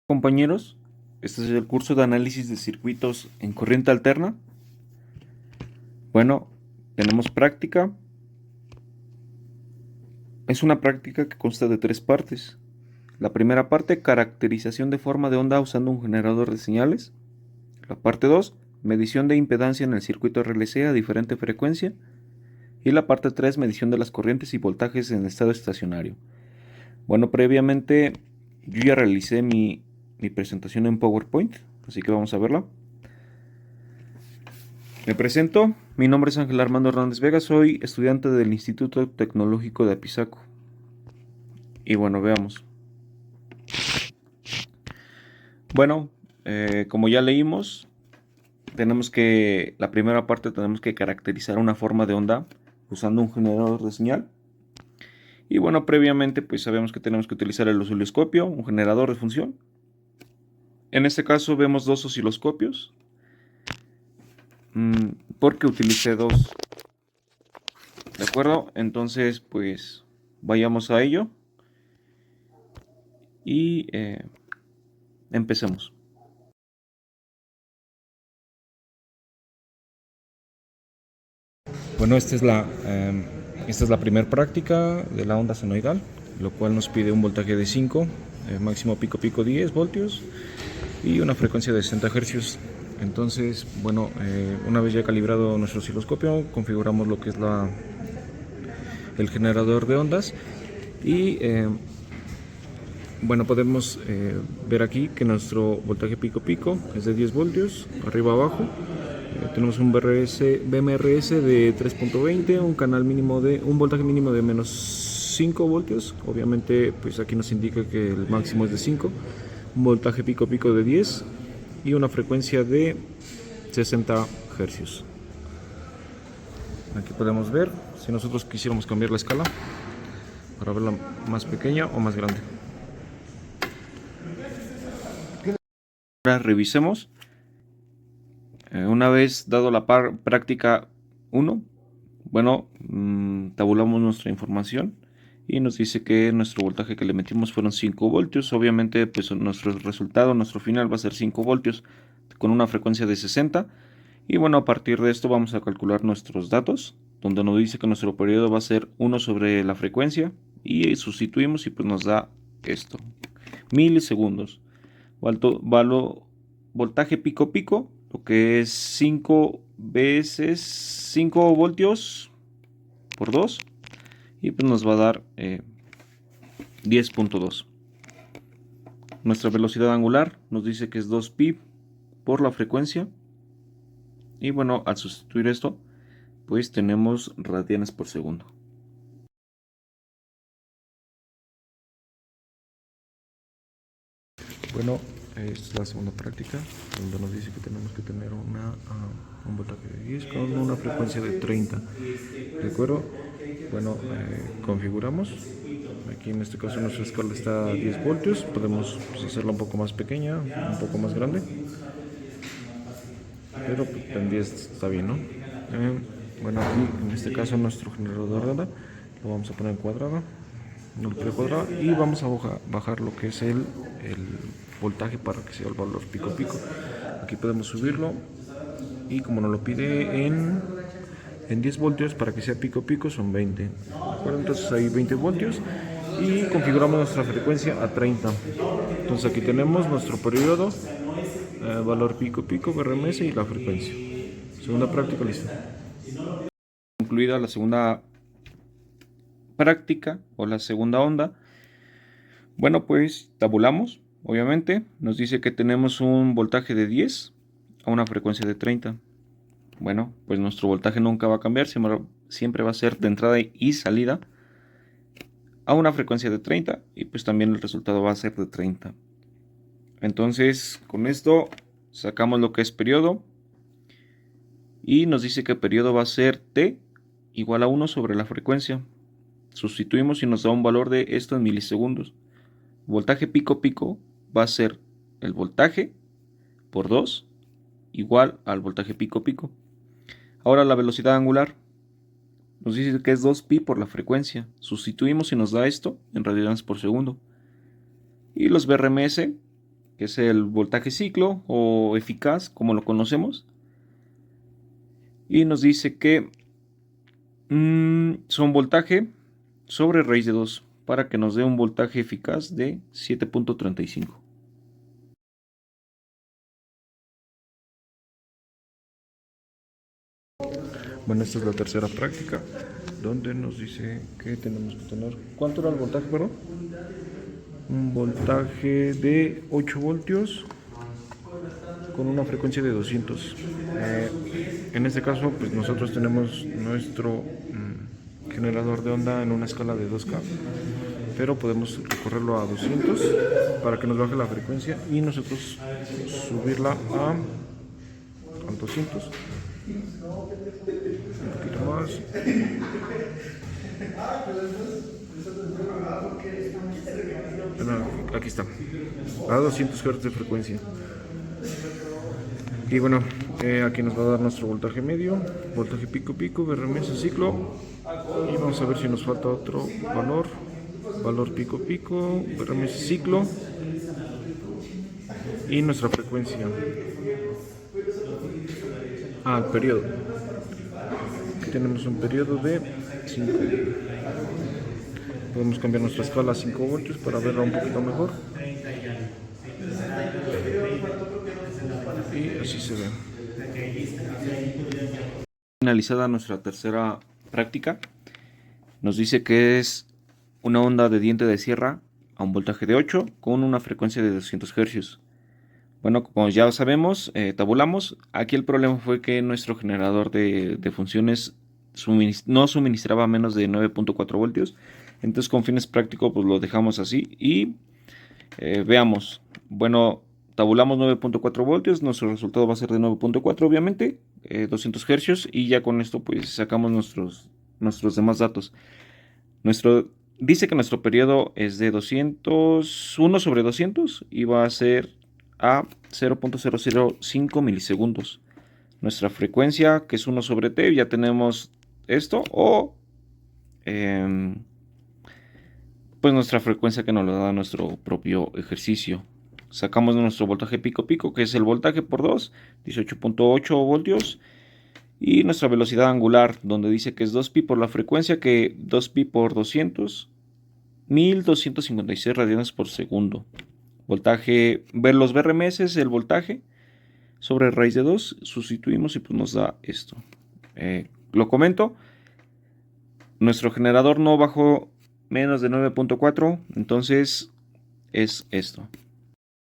Compañeros, este es el curso de análisis de circuitos en corriente alterna. Bueno, tenemos práctica. Es una práctica que consta de 3 partes. La primera parte, caracterización de forma de onda usando un generador de señales. La parte 2, medición de impedancia en el circuito RLC a diferente frecuencia. Y la parte 3, medición de las corrientes y voltajes en estado estacionario. Bueno, previamente yo ya realicé mi presentación en PowerPoint, así que vamos a verla. Me presento, mi nombre es Ángel Armando Hernández Vega, soy estudiante del Instituto Tecnológico de Apizaco. Y bueno, veamos. Bueno, como ya leímos, la primera parte tenemos que caracterizar una forma de onda usando un generador de señal. Y bueno, previamente pues sabemos que tenemos que utilizar el osciloscopio, un generador de función. En este caso vemos 2 osciloscopios, porque utilicé 2. ¿De acuerdo? Entonces pues vayamos a ello. Y empecemos. Bueno, esta es la primera práctica de la onda senoidal, lo cual nos pide un voltaje de 5, máximo pico pico 10 voltios y una frecuencia de 60 Hz. Entonces, bueno, una vez ya calibrado nuestro osciloscopio, configuramos lo que es el generador de ondas y bueno, podemos ver aquí que nuestro voltaje pico pico es de 10 voltios, arriba abajo. Tenemos un BMRS de 3.20, un voltaje mínimo de menos 5 voltios. Obviamente, pues aquí nos indica que el máximo es de 5. Un voltaje pico pico de 10 y una frecuencia de 60 Hz. Aquí podemos ver si nosotros quisiéramos cambiar la escala para verla más pequeña o más grande. Ahora revisemos. Una vez dado la práctica 1, bueno, tabulamos nuestra información y nos dice que nuestro voltaje que le metimos fueron 5 voltios. Obviamente, pues nuestro resultado, nuestro final va a ser 5 voltios con una frecuencia de 60. Y bueno, a partir de esto vamos a calcular nuestros datos, donde nos dice que nuestro periodo va a ser 1 sobre la frecuencia y sustituimos y pues nos da esto, milisegundos. Voltaje pico pico, lo que es 5 veces 5 voltios por 2 y pues nos va a dar 10.2. Nuestra velocidad angular nos dice que es 2 pi por la frecuencia y bueno, al sustituir esto pues tenemos radianes por segundo. Bueno, esta es la segunda práctica, donde nos dice que tenemos que tener un voltaje de 10 con una frecuencia de 30. ¿De acuerdo? Bueno, configuramos. Aquí en este caso nuestra escala está a 10 voltios. Podemos hacerla un poco más pequeña, un poco más grande. Pero pues, en 10 está bien, ¿no? Bueno, aquí en este caso nuestro generador de onda lo vamos a poner en cuadrado. No lo quiero cuadrado. Y vamos a bajar lo que es el voltaje para que sea el valor pico pico. Aquí podemos subirlo y como nos lo pide en 10 voltios para que sea pico pico son 20. Bueno, entonces hay 20 voltios y configuramos nuestra frecuencia a 30. Entonces aquí tenemos nuestro periodo, valor pico pico, RMS y la frecuencia. Segunda práctica, listo. Concluida la segunda práctica o la segunda onda. Bueno, pues tabulamos, obviamente. Nos dice que tenemos un voltaje de 10 a una frecuencia de 30. Bueno, pues nuestro voltaje nunca va a cambiar, siempre va a ser de entrada y salida a una frecuencia de 30 y pues también el resultado va a ser de 30. Entonces, con esto sacamos lo que es periodo y nos dice que periodo va a ser t igual a 1 sobre la frecuencia. Sustituimos y nos da un valor de esto en milisegundos. Voltaje pico pico va a ser el voltaje por 2 igual al voltaje pico pico. Ahora la velocidad angular nos dice que es 2 pi por la frecuencia. Sustituimos y nos da esto en radianes por segundo. Y los BRMS que es el voltaje ciclo o eficaz, como lo conocemos. Y nos dice que son voltaje sobre raíz de 2 para que nos dé un voltaje eficaz de 7.35. Bueno, esta es la tercera práctica, donde nos dice que tenemos que tener... ¿Cuánto era el voltaje, perdón? Un voltaje de 8 voltios con una frecuencia de 200. En este caso, pues nosotros tenemos nuestro generador de onda en una escala de 2K, pero podemos recorrerlo a 200 para que nos baje la frecuencia y nosotros subirla a 200. Un poquito más. Aquí está, a 200 Hz de frecuencia. Y bueno, aquí nos va a dar nuestro voltaje medio, voltaje pico pico, BRMS ciclo. Y vamos a ver si nos falta otro valor pico pico, BRMS ciclo. Y nuestra frecuencia. El periodo. Aquí tenemos un periodo de 5. Podemos cambiar nuestra escala a 5 voltios para verla un poquito mejor. Y así se ve. Finalizada nuestra tercera práctica, nos dice que es una onda de diente de sierra a un voltaje de 8 con una frecuencia de 200 Hz. Bueno, como ya sabemos, tabulamos. Aquí el problema fue que nuestro generador de funciones no suministraba menos de 9.4 voltios. Entonces, con fines prácticos, pues lo dejamos así. Y veamos. Bueno, tabulamos 9.4 voltios. Nuestro resultado va a ser de 9.4, obviamente. 200 Hz. Y ya con esto, pues sacamos nuestros demás datos. Dice que nuestro periodo es de 1 sobre 200 y va a ser a 0.005 milisegundos. Nuestra frecuencia, que es 1 sobre t, ya tenemos esto, o pues nuestra frecuencia que nos lo da nuestro propio ejercicio. Sacamos nuestro voltaje pico pico, que es el voltaje por 2, 18.8 voltios. Y nuestra velocidad angular, donde dice que es 2pi por la frecuencia, que 2pi por 200, 1256 radianes por segundo. Voltaje, ver los BRMS, el voltaje sobre raíz de 2, sustituimos y pues nos da esto. Lo comento, nuestro generador no bajó menos de 9.4, entonces es esto.